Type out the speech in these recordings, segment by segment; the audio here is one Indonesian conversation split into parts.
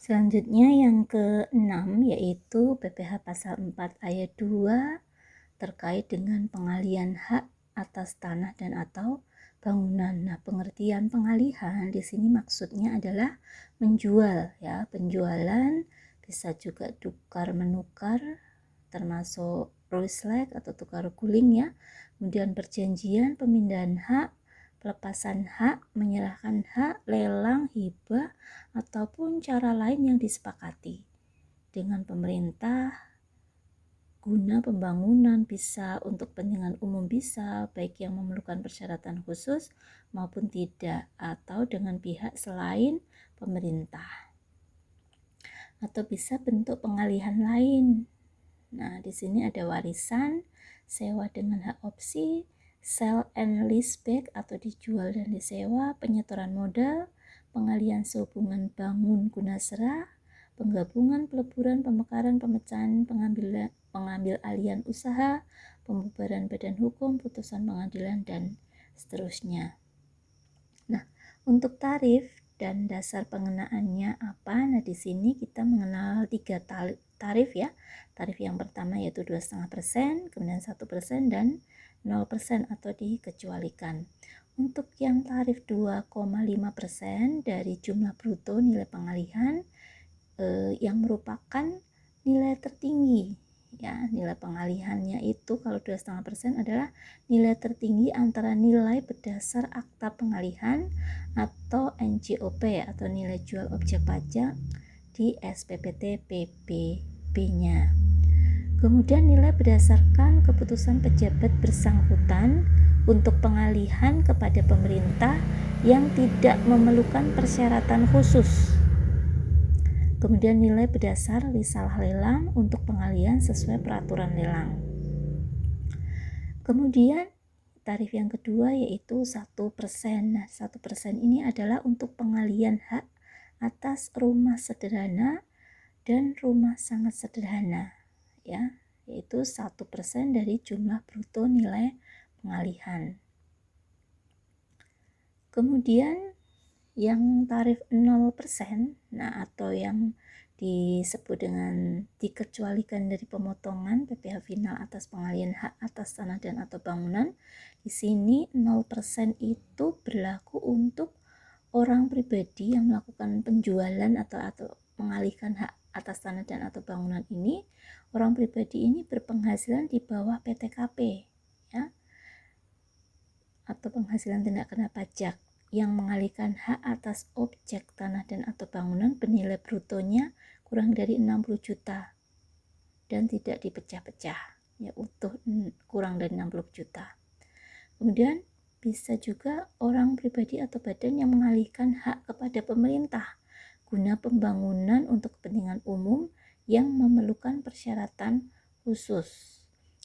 Selanjutnya yang ke-6 yaitu PPh pasal 4 ayat 2 terkait dengan pengalihan hak atas tanah dan atau bangunan. Nah, pengertian pengalihan di sini maksudnya adalah menjual ya, penjualan bisa juga tukar menukar termasuk reslag atau tukar guling ya. Kemudian perjanjian pemindahan hak, pelepasan hak, menyerahkan hak, lelang, hibah ataupun cara lain yang disepakati dengan pemerintah guna pembangunan, bisa untuk kepentingan umum, bisa baik yang memerlukan persyaratan khusus maupun tidak, atau dengan pihak selain pemerintah, atau bisa bentuk pengalihan lain. Nah, di sini ada warisan, sewa dengan hak opsi, sell and leaseback atau dijual dan disewa, penyetoran modal, pengalihan sehubungan bangun guna serah, penggabungan, peleburan, pemekaran, pemecahan, pengambil alihan usaha, pembubaran badan hukum, putusan pengadilan, dan seterusnya. Nah, untuk tarif dan dasar pengenaannya apa? Nah, di sini kita mengenal 3 tarif ya. Tarif yang pertama yaitu 2,5%, kemudian 1% dan 0% atau dikecualikan. Untuk yang tarif 2,5% dari jumlah bruto nilai pengalihan yang merupakan nilai tertinggi ya. Nilai pengalihannya itu kalau 2,5% adalah nilai tertinggi antara nilai berdasar akta pengalihan atau NJOP atau nilai jual objek pajak di SPPT PBB-nya. Kemudian nilai berdasarkan keputusan pejabat bersangkutan untuk pengalihan kepada pemerintah yang tidak memerlukan persyaratan khusus. Kemudian nilai berdasar risalah lelang untuk pengalihan sesuai peraturan lelang. Kemudian tarif yang kedua yaitu 1%. Nah, 1% ini adalah untuk pengalihan hak atas rumah sederhana dan rumah sangat sederhana ya, yaitu 1% dari jumlah bruto nilai pengalihan. Kemudian yang tarif 0%, nah atau yang disebut dengan dikecualikan dari pemotongan PPh final atas pengalihan hak atas tanah dan atau bangunan. Di sini 0% itu berlaku untuk orang pribadi yang melakukan penjualan atau mengalihkan hak atas tanah dan atau bangunan ini. Orang pribadi ini berpenghasilan di bawah PTKP ya, atau penghasilan tidak kena pajak, yang mengalihkan hak atas objek tanah dan atau bangunan bernilai brutonya kurang dari 60 juta dan tidak dipecah-pecah ya, utuh kurang dari 60 juta. Kemudian bisa juga orang pribadi atau badan yang mengalihkan hak kepada pemerintah guna pembangunan untuk kepentingan umum yang memerlukan persyaratan khusus.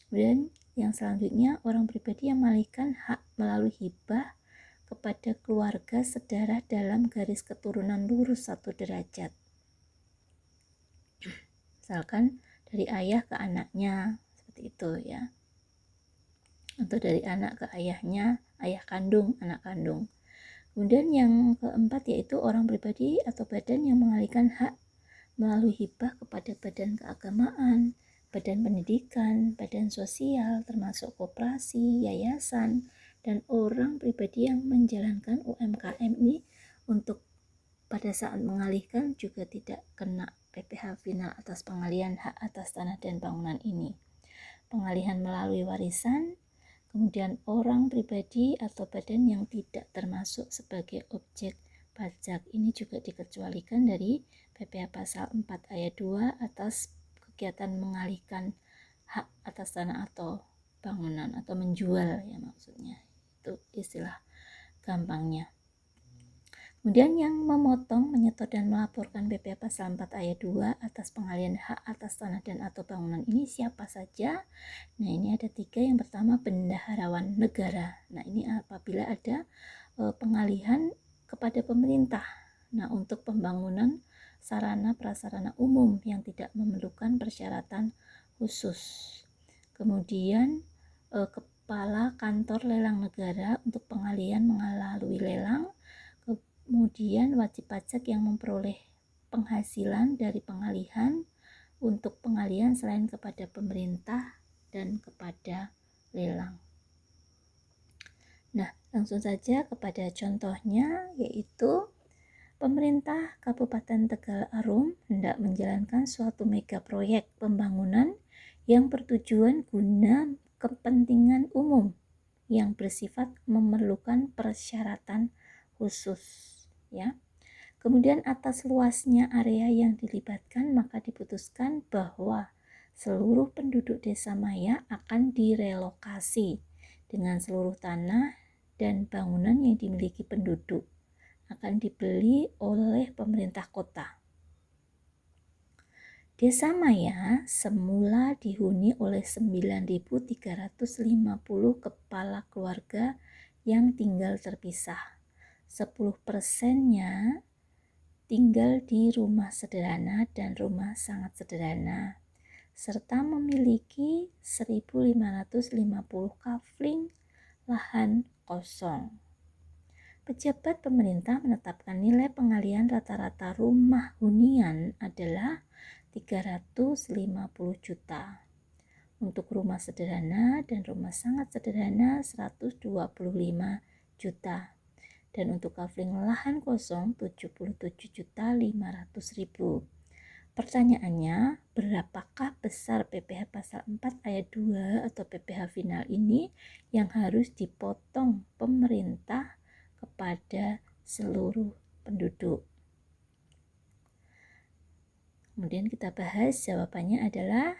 Kemudian yang selanjutnya orang pribadi yang mengalihkan hak melalui hibah kepada keluarga sedarah dalam garis keturunan lurus 1 derajat. Misalkan dari ayah ke anaknya, seperti itu ya. Atau dari anak ke ayahnya, ayah kandung, anak kandung. Kemudian yang keempat yaitu orang pribadi atau badan yang mengalihkan hak melalui hibah kepada badan keagamaan, badan pendidikan, badan sosial, termasuk koperasi, yayasan, dan orang pribadi yang menjalankan UMKM ini untuk pada saat mengalihkan juga tidak kena PPh final atas pengalihan hak atas tanah dan bangunan ini. Pengalihan melalui warisan, kemudian orang pribadi atau badan yang tidak termasuk sebagai objek pajak ini juga dikecualikan dari PPh pasal 4 ayat 2 atas kegiatan mengalihkan hak atas tanah atau bangunan atau menjual ya, maksudnya itu istilah gampangnya. Kemudian yang memotong, menyetor dan melaporkan PPh pasal 4 ayat 2 atas pengalihan hak atas tanah dan atau bangunan ini siapa saja? Nah, ini ada 3. Yang pertama bendaharawan negara. Nah, ini apabila ada pengalihan kepada pemerintah. Nah, untuk pembangunan sarana prasarana umum yang tidak memerlukan persyaratan khusus. Kemudian kepala kantor lelang negara untuk pengalihan melalui lelang. Kemudian wajib pajak yang memperoleh penghasilan dari pengalihan untuk pengalihan selain kepada pemerintah dan kepada lelang. Nah, langsung saja kepada contohnya, yaitu pemerintah Kabupaten Tegal Arum hendak menjalankan suatu mega proyek pembangunan yang bertujuan guna kepentingan umum yang bersifat memerlukan persyaratan khusus, ya. Kemudian atas luasnya area yang dilibatkan, maka diputuskan bahwa seluruh penduduk Desa Maya akan direlokasi dengan seluruh tanah dan bangunan yang dimiliki penduduk akan dibeli oleh pemerintah kota. Desa Maya semula dihuni oleh 9.350 kepala keluarga yang tinggal terpisah. 10%-nya tinggal di rumah sederhana dan rumah sangat sederhana, serta memiliki 1.550 kafling lahan kosong. Pejabat pemerintah menetapkan nilai pengalihan rata-rata rumah hunian adalah 350 juta. Untuk rumah sederhana dan rumah sangat sederhana 125 juta. Dan untuk kafling lahan kosong 77.500.000. Pertanyaannya, berapakah besar PPh pasal 4 ayat 2 atau PPh final ini yang harus dipotong pemerintah kepada seluruh penduduk? Kemudian kita bahas, jawabannya adalah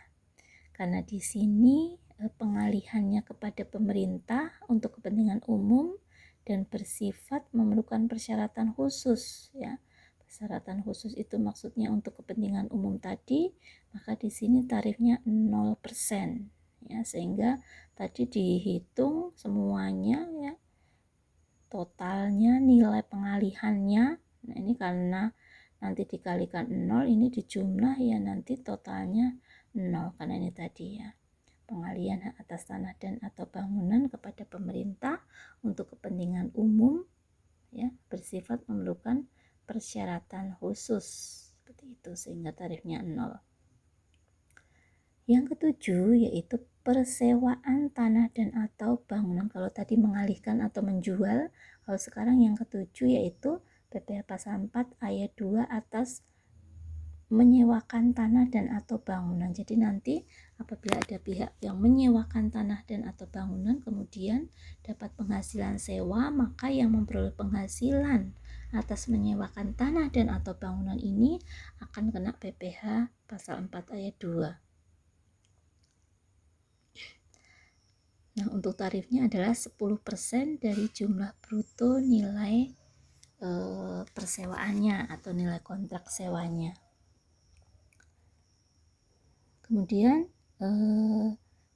karena di sini pengalihannya kepada pemerintah untuk kepentingan umum dan bersifat memerlukan persyaratan khusus, ya. Persyaratan khusus itu maksudnya untuk kepentingan umum tadi, maka di sini tarifnya 0%, ya, sehingga tadi dihitung semuanya, ya, totalnya nilai pengalihannya. Nah, ini karena nanti dikalikan 0, ini dijumlah, ya, nanti totalnya 0 karena ini tadi, ya, pengalihan hak atas tanah dan atau bangunan kepada pemerintah untuk kepentingan umum, ya, bersifat memerlukan persyaratan khusus seperti itu, sehingga tarifnya 0. Yang ketujuh yaitu persewaan tanah dan atau bangunan. Kalau tadi mengalihkan atau menjual, kalau sekarang yang ketujuh yaitu PPh pasal 4 ayat 2 atas menyewakan tanah dan atau bangunan. Jadi nanti apabila ada pihak yang menyewakan tanah dan atau bangunan kemudian dapat penghasilan sewa, maka yang memperoleh penghasilan atas menyewakan tanah dan atau bangunan ini akan kena PPh pasal 4 ayat 2. Nah, untuk tarifnya adalah 10% dari jumlah bruto nilai persewaannya atau nilai kontrak sewanya. Kemudian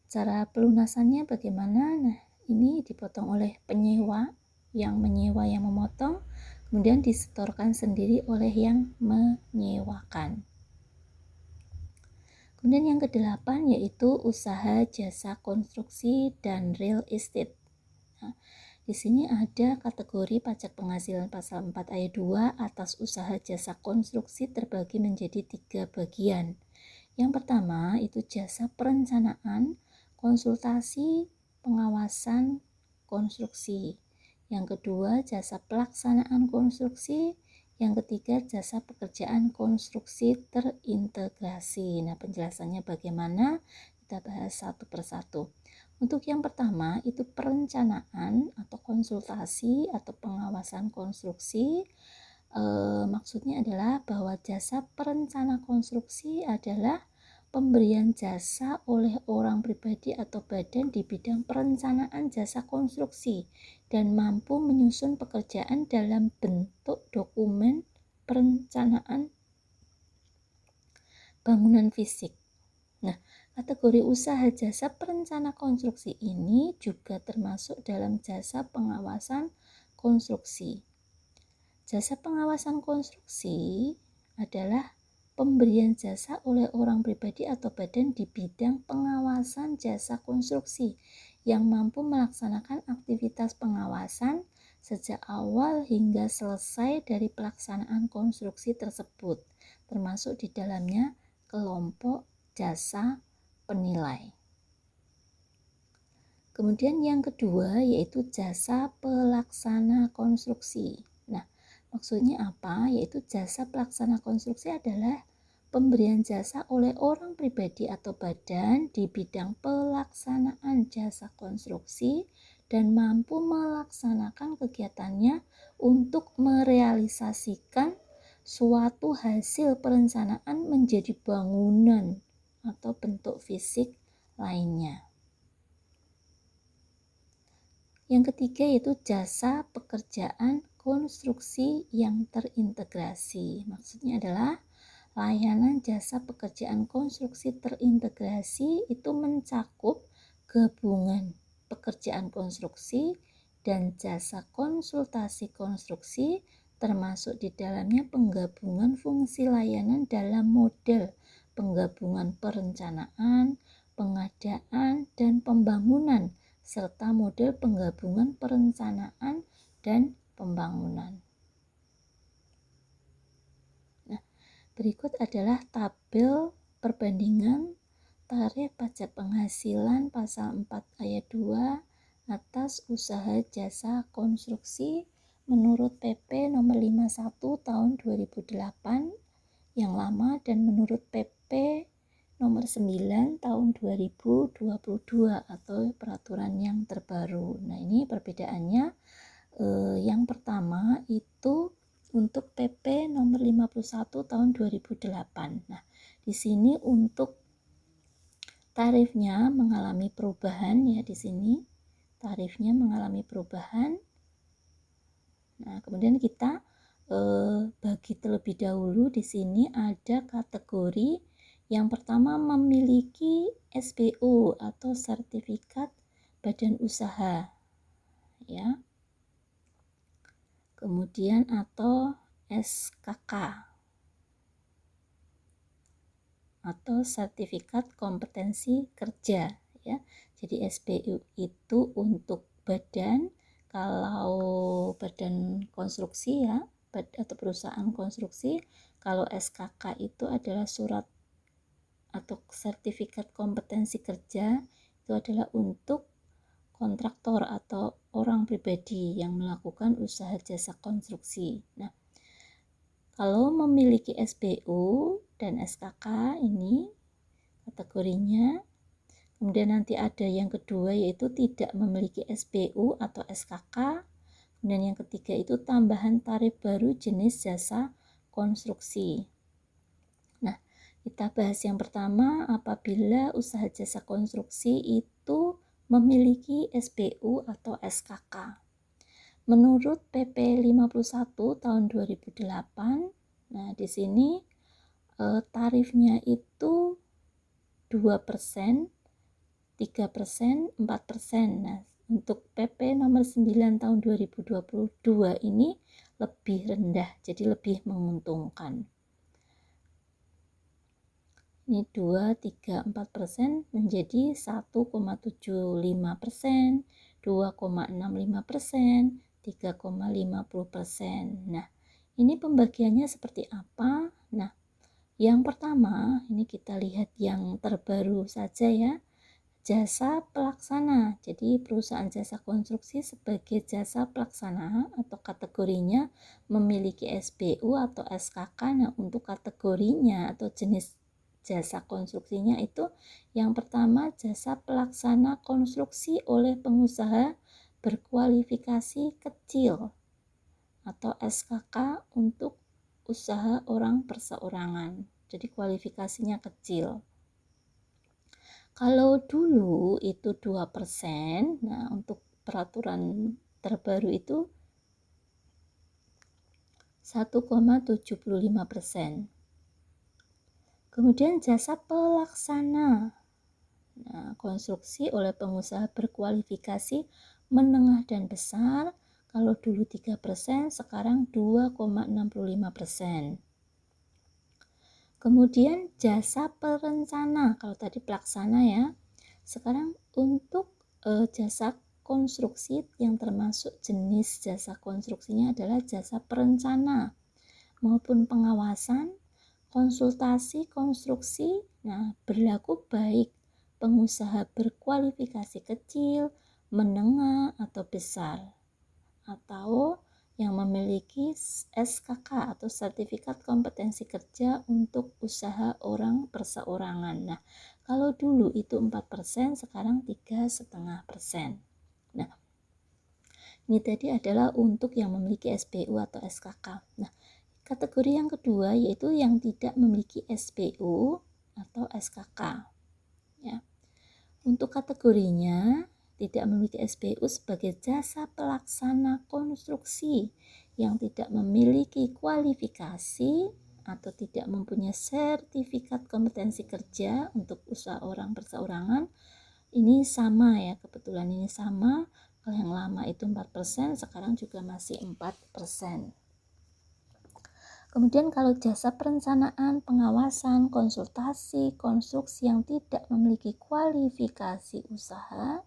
cara pelunasannya bagaimana? Nah, ini dipotong oleh penyewa, yang menyewa yang memotong, kemudian disetorkan sendiri oleh yang menyewakan. Kemudian yang ke-8 yaitu usaha jasa konstruksi dan real estate. Nah, di sini ada kategori pajak penghasilan pasal 4 ayat 2 atas usaha jasa konstruksi terbagi menjadi 3 bagian. Yang pertama itu jasa perencanaan, konsultasi, pengawasan konstruksi. Yang kedua jasa pelaksanaan konstruksi. Yang ketiga jasa pekerjaan konstruksi terintegrasi. Nah, penjelasannya bagaimana? Kita bahas satu persatu. Untuk yang pertama itu perencanaan atau konsultasi atau pengawasan konstruksi. Maksudnya adalah bahwa jasa perencana konstruksi adalah pemberian jasa oleh orang pribadi atau badan di bidang perencanaan jasa konstruksi dan mampu menyusun pekerjaan dalam bentuk dokumen perencanaan bangunan fisik. Nah, kategori usaha jasa perencana konstruksi ini juga termasuk dalam jasa pengawasan konstruksi. Jasa pengawasan konstruksi adalah pemberian jasa oleh orang pribadi atau badan di bidang pengawasan jasa konstruksi yang mampu melaksanakan aktivitas pengawasan sejak awal hingga selesai dari pelaksanaan konstruksi tersebut, termasuk di dalamnya kelompok jasa penilai. Kemudian yang kedua yaitu jasa pelaksana konstruksi. Nah, maksudnya apa? Yaitu jasa pelaksana konstruksi adalah pemberian jasa oleh orang pribadi atau badan di bidang pelaksanaan jasa konstruksi dan mampu melaksanakan kegiatannya untuk merealisasikan suatu hasil perencanaan menjadi bangunan atau bentuk fisik lainnya. Yang ketiga yaitu jasa pekerjaan konstruksi yang terintegrasi. Maksudnya adalah layanan jasa pekerjaan konstruksi terintegrasi itu mencakup gabungan pekerjaan konstruksi dan jasa konsultasi konstruksi, termasuk di dalamnya penggabungan fungsi layanan dalam model penggabungan perencanaan, pengadaan, dan pembangunan, serta model penggabungan perencanaan dan pembangunan. Nah, berikut adalah tabel perbandingan tarif pajak penghasilan pasal 4 ayat 2 atas usaha jasa konstruksi menurut PP nomor 51 tahun 2008 yang lama dan menurut PP nomor 9 tahun 2022 atau peraturan yang terbaru. Nah, ini perbedaannya yang pertama itu untuk PP nomor 51 tahun 2008. Nah, di sini untuk tarifnya mengalami perubahan ya, di sini tarifnya mengalami perubahan. Nah, kemudian kita bagi terlebih dahulu. Di sini ada kategori yang pertama memiliki SBU atau sertifikat badan usaha ya. Kemudian atau SKK atau sertifikat kompetensi kerja ya. Jadi SBU itu untuk badan, kalau badan konstruksi ya atau perusahaan konstruksi. Kalau SKK itu adalah surat atau sertifikat kompetensi kerja, itu adalah untuk kontraktor atau orang pribadi yang melakukan usaha jasa konstruksi. Nah, kalau memiliki SBU dan SKK ini kategorinya. Kemudian nanti ada yang kedua yaitu tidak memiliki SBU atau SKK. Kemudian yang ketiga itu tambahan tarif baru jenis jasa konstruksi. Nah, kita bahas yang pertama, apabila usaha jasa konstruksi itu memiliki SBU atau SKK. Menurut PP 51 tahun 2008, nah di sini tarifnya itu 2%, 3%, 4%. Nah, untuk PP nomor 9 tahun 2022 ini lebih rendah, jadi lebih menguntungkan. Ini 2, 3, 4% menjadi 1,75%, 2,65%, 3,50%. Nah, ini pembagiannya seperti apa? Nah, yang pertama, ini kita lihat yang terbaru saja ya. Jasa pelaksana. Jadi perusahaan jasa konstruksi sebagai jasa pelaksana atau kategorinya memiliki SBU atau SKK. Nah, untuk kategorinya atau jenis jasa konstruksinya itu yang pertama jasa pelaksana konstruksi oleh pengusaha berkualifikasi kecil atau SKK untuk usaha orang perseorangan. Jadi kualifikasinya kecil. Kalau dulu itu 2%, nah untuk peraturan terbaru itu 1,75%. Kemudian jasa pelaksana. Nah, konstruksi oleh pengusaha berkualifikasi menengah dan besar. Kalau dulu 3%, sekarang 2,65%. Kemudian jasa perencana, kalau tadi pelaksana ya. Sekarang untuk jasa konstruksi yang termasuk jenis jasa konstruksinya adalah jasa perencana maupun pengawasan, konsultasi konstruksi. Nah, berlaku baik pengusaha berkualifikasi kecil, menengah, atau besar, atau yang memiliki SKK atau sertifikat kompetensi kerja untuk usaha orang perseorangan. Nah, kalau dulu itu 4%, sekarang 3,5%. Nah, ini tadi adalah untuk yang memiliki SPU atau SKK. Nah, kategori yang kedua yaitu yang tidak memiliki SPU atau SKK. Ya. Untuk kategorinya tidak memiliki SPU sebagai jasa pelaksana konstruksi yang tidak memiliki kualifikasi atau tidak mempunyai sertifikat kompetensi kerja untuk usaha orang perseorangan. Ini sama ya, kebetulan ini sama. Kalau yang lama itu 4%, sekarang juga masih 4%. Kemudian kalau jasa perencanaan, pengawasan, konsultasi, konstruksi yang tidak memiliki kualifikasi usaha,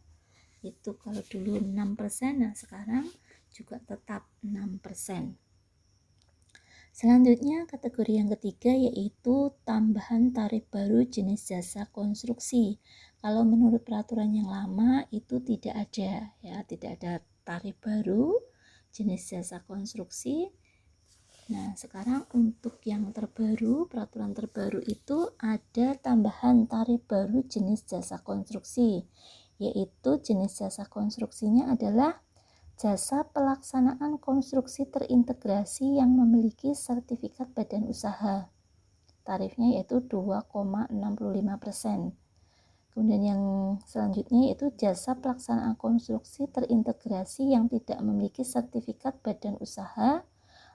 itu kalau dulu 6%, nah sekarang juga tetap 6%. Selanjutnya kategori yang ketiga yaitu tambahan tarif baru jenis jasa konstruksi. Kalau menurut peraturan yang lama itu tidak ada ya, tidak ada tarif baru jenis jasa konstruksi. Nah, sekarang untuk yang terbaru, peraturan terbaru itu ada tambahan tarif baru jenis jasa konstruksi, yaitu jenis jasa konstruksinya adalah jasa pelaksanaan konstruksi terintegrasi yang memiliki sertifikat badan usaha. Tarifnya yaitu 2,65%. Kemudian yang selanjutnya yaitu jasa pelaksanaan konstruksi terintegrasi yang tidak memiliki sertifikat badan usaha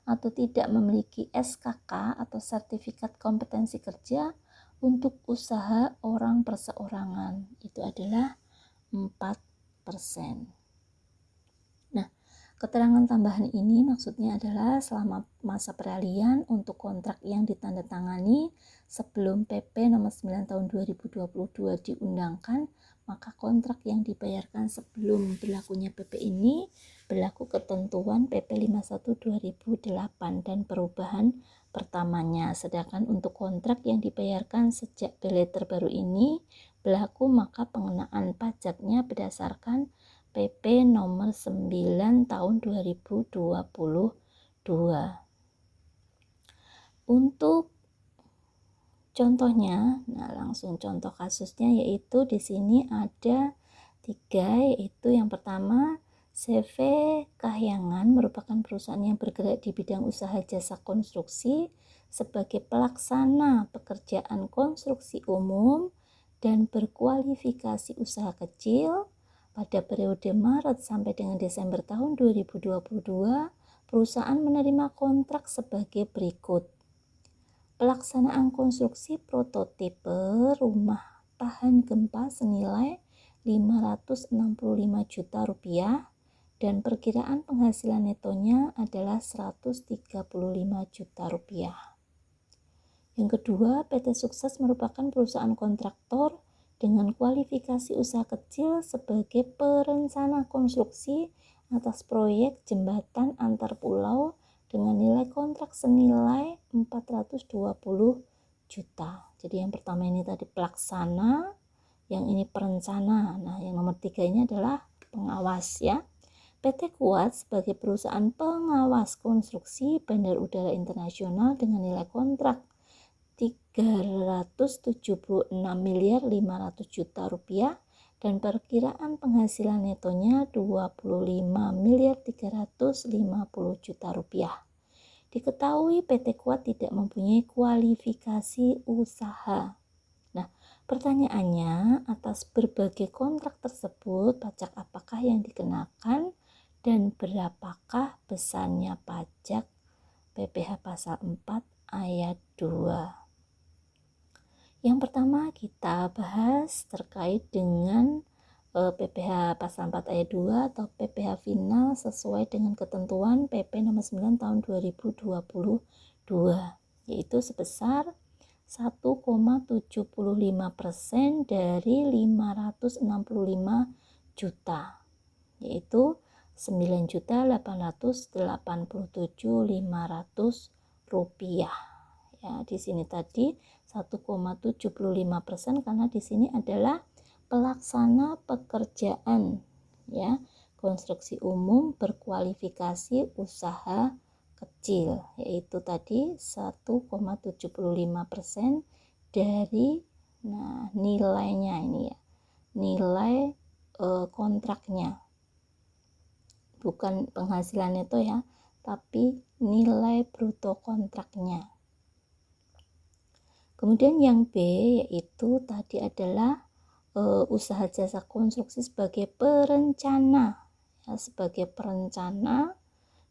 atau tidak memiliki SKK atau sertifikat kompetensi kerja untuk usaha orang perseorangan. Itu adalah 4%. Nah, keterangan tambahan ini maksudnya adalah selama masa peralihan untuk kontrak yang ditandatangani sebelum PP nomor 9 tahun 2022 diundangkan, maka kontrak yang dibayarkan sebelum berlakunya PP ini berlaku ketentuan PP 51/2008 dan perubahan pertamanya. Sedangkan untuk kontrak yang dibayarkan sejak beleh terbaru ini berlaku, maka pengenaan pajaknya berdasarkan PP nomor 9 tahun 2022. Untuk contohnya, nah langsung contoh kasusnya yaitu di sini ada 3, yaitu yang pertama CV Kahyangan merupakan perusahaan yang bergerak di bidang usaha jasa konstruksi sebagai pelaksana pekerjaan konstruksi umum dan berkualifikasi usaha kecil. Pada periode Maret sampai dengan Desember tahun 2022, perusahaan menerima kontrak sebagai berikut. Pelaksanaan konstruksi prototipe rumah tahan gempa senilai 565 juta rupiah dan perkiraan penghasilan netonya adalah 135 juta rupiah. Yang kedua, PT Sukses merupakan perusahaan kontraktor dengan kualifikasi usaha kecil sebagai perencana konstruksi atas proyek jembatan antar pulau dengan nilai kontrak senilai 420 juta. Jadi yang pertama ini tadi pelaksana, yang ini perencana. Nah, yang nomor 3 ini adalah pengawas ya. PT Kuat sebagai perusahaan pengawas konstruksi Bandar Udara Internasional dengan nilai kontrak 376 miliar 500 juta rupiah dan perkiraan penghasilan netonya 25 miliar 350 juta rupiah. Diketahui PT Kuat tidak mempunyai kualifikasi usaha. Nah, pertanyaannya, atas berbagai kontrak tersebut, pajak apakah yang dikenakan dan berapakah besarnya pajak PPh pasal 4 ayat 2? Yang pertama kita bahas terkait dengan PPh pasal 4 ayat 2 atau PPh final sesuai dengan ketentuan PP nomor 9 tahun 2022, yaitu sebesar 1,75% dari 565 juta. yaitu 9.887.500 rupiah. Ya, di sini tadi 1,75% karena di sini adalah pelaksana pekerjaan, ya, konstruksi umum berkualifikasi usaha kecil, yaitu tadi 1,75% dari nilainya ini ya, nilai kontraknya, bukan penghasilan itu ya, tapi nilai bruto kontraknya. Kemudian yang B yaitu tadi adalah usaha jasa konstruksi sebagai perencana. Ya, sebagai perencana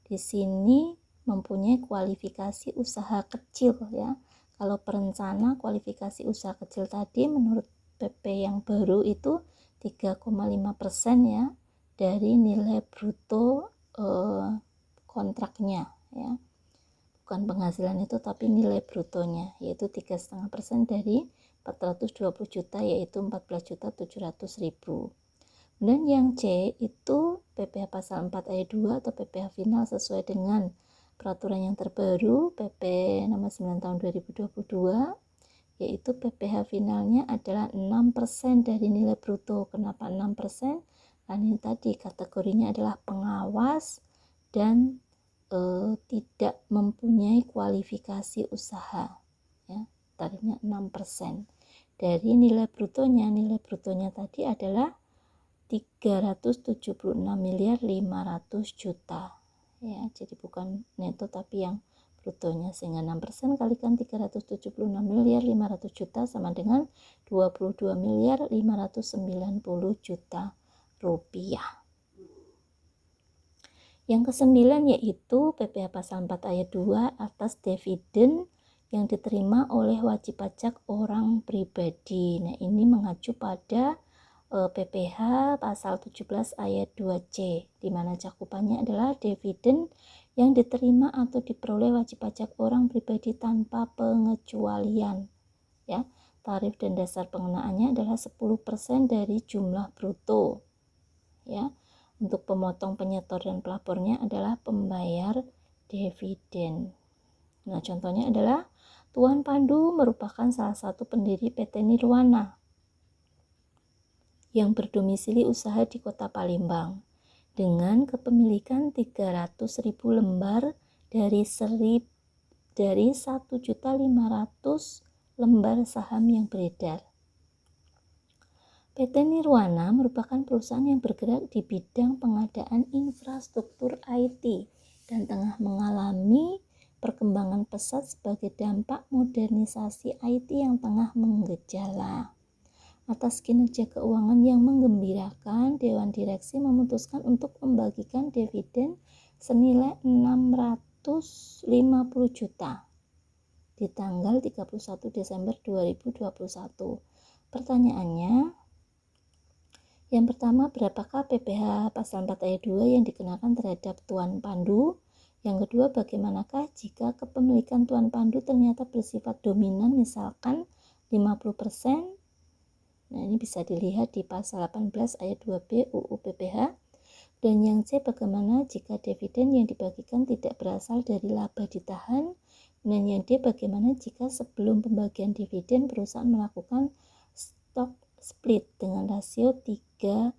di sini mempunyai kualifikasi usaha kecil ya. Kalau perencana kualifikasi usaha kecil tadi menurut PP yang baru itu 3,5% ya dari nilai bruto kontraknya ya. Bukan penghasilan itu tapi nilai brutonya, yaitu 3,5% dari 420 juta yaitu 14.700.000. Dan yang C itu PPh pasal 4 ayat 2 atau PPh final sesuai dengan peraturan yang terbaru PP nomor 9 tahun 2022, yaitu PPh finalnya adalah 6% dari nilai bruto. Kenapa 6%? Karena ini tadi kategorinya adalah pengawas dan tidak mempunyai kualifikasi usaha ya, tarifnya 6%. Dari nilai brutonya tadi adalah 376.500.000.000 ya, jadi bukan neto tapi yang brutonya, sehingga 6% kalikan 376.500.000.000 sama dengan 22.590.000.000 rupiah. Yang kesembilan yaitu PPh pasal 4 ayat 2 atas dividen yang diterima oleh wajib pajak orang pribadi. Nah, ini mengacu pada PPh pasal 17 ayat 2C, di mana cakupannya adalah dividen yang diterima atau diperoleh wajib pajak orang pribadi tanpa pengecualian. Ya, tarif dan dasar pengenaannya adalah 10% dari jumlah bruto. Ya. Untuk pemotong, penyetor, dan pelapornya adalah pembayar dividen. Nah, contohnya adalah Tuan Pandu merupakan salah satu pendiri PT Nirwana yang berdomisili usaha di Kota Palembang dengan kepemilikan 300.000 lembar dari 1.500.000 lembar saham yang beredar. PT Nirwana merupakan perusahaan yang bergerak di bidang pengadaan infrastruktur IT dan tengah mengalami perkembangan pesat sebagai dampak modernisasi IT yang tengah menggejala. Atas kinerja keuangan yang menggembirakan, Dewan Direksi memutuskan untuk membagikan dividen senilai 650 juta di tanggal 31 Desember 2021. Pertanyaannya, yang pertama, berapakah PPh pasal 4 ayat 2 yang dikenakan terhadap Tuan Pandu? Yang kedua, bagaimanakah jika kepemilikan Tuan Pandu ternyata bersifat dominan, misalkan 50%? Nah, ini bisa dilihat di pasal 18 ayat 2B UU PPh. Dan yang C, bagaimana jika dividen yang dibagikan tidak berasal dari laba ditahan? Dan yang D, bagaimana jika sebelum pembagian dividen perusahaan melakukan stock split dengan rasio 3:1.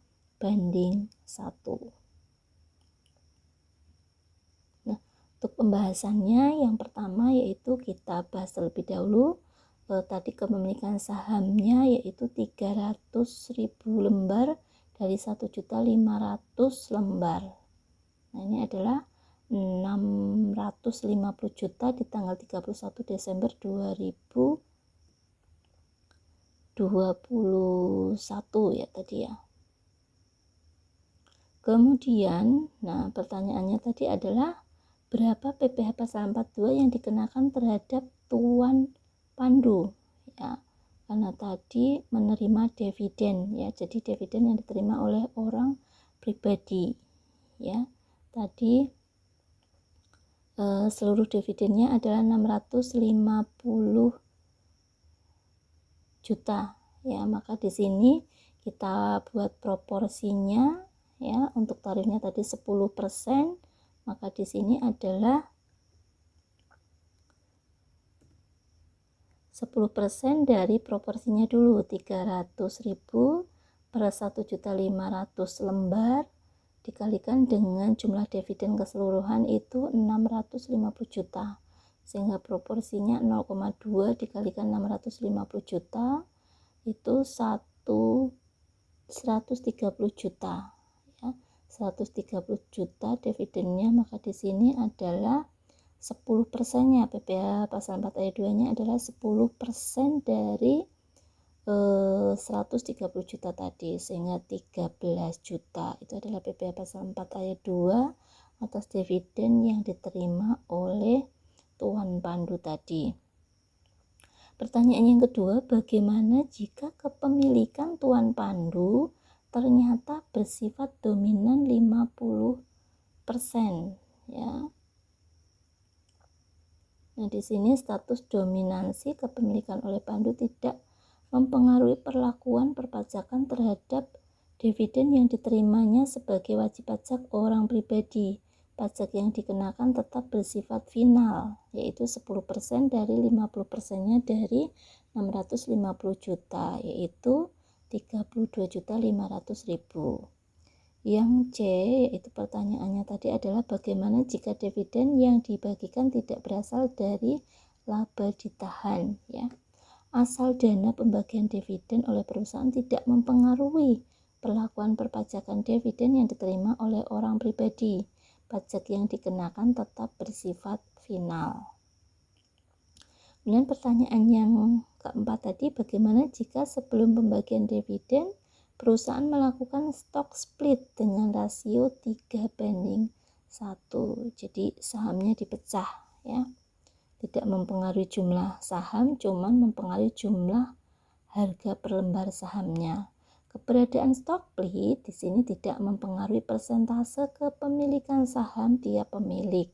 Nah, untuk pembahasannya yang pertama yaitu kita bahas terlebih dahulu tadi kepemilikan sahamnya yaitu 300.000 lembar dari 1.500.000 lembar. Nah, ini adalah 650 juta di tanggal 31 Desember 2021 ya tadi ya. Kemudian, nah pertanyaannya tadi adalah berapa PPh pasal 42 yang dikenakan terhadap Tuan Pandu ya. Karena tadi menerima dividen ya. Jadi dividen yang diterima oleh orang pribadi ya. Tadi seluruh dividennya adalah 650 juta ya, maka di sini kita buat proporsinya ya. Untuk tarifnya tadi 10%, maka di sini adalah 10% dari proporsinya dulu, 300.000 per 1.500.000 lembar dikalikan dengan jumlah dividen keseluruhan itu 650 juta, sehingga proporsinya 0,2 dikalikan 650 juta itu 130 juta, ya. 130 juta dividennya, maka di sini adalah 10%-nya. PPh pasal 4 ayat 2 nya adalah 10% dari 130 juta tadi, sehingga 13 juta itu adalah PPh pasal 4 ayat 2 atas dividen yang diterima oleh Tuan Pandu tadi. Pertanyaan yang kedua, bagaimana jika kepemilikan Tuan Pandu ternyata bersifat dominan 50%, ya. Nah, di sini status dominansi kepemilikan oleh Pandu tidak mempengaruhi perlakuan perpajakan terhadap dividen yang diterimanya sebagai wajib pajak orang pribadi. Pajak yang dikenakan tetap bersifat final, yaitu 10% dari 50%-nya dari 650 juta, yaitu 32.500.000. Yang C, yaitu pertanyaannya tadi adalah bagaimana jika dividen yang dibagikan tidak berasal dari laba ditahan, ya. Asal dana pembagian dividen oleh perusahaan tidak mempengaruhi perlakuan perpajakan dividen yang diterima oleh orang pribadi. Pajak yang dikenakan tetap bersifat final. Kemudian pertanyaan yang keempat tadi, bagaimana jika sebelum pembagian dividen perusahaan melakukan stock split dengan rasio 3:1, jadi sahamnya dipecah, ya. Tidak mempengaruhi jumlah saham, cuman mempengaruhi jumlah harga per lembar sahamnya. Keberadaan stock split di sini tidak mempengaruhi persentase kepemilikan saham tiap pemilik,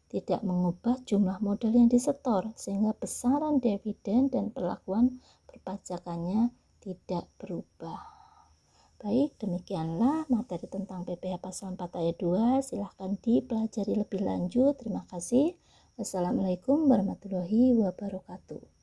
tidak mengubah jumlah modal yang disetor, sehingga besaran dividen dan perlakuan perpajakannya tidak berubah. Baik, demikianlah materi tentang PPh pasal 4 ayat 2. Silahkan dipelajari lebih lanjut. Terima kasih. Wassalamualaikum warahmatullahi wabarakatuh.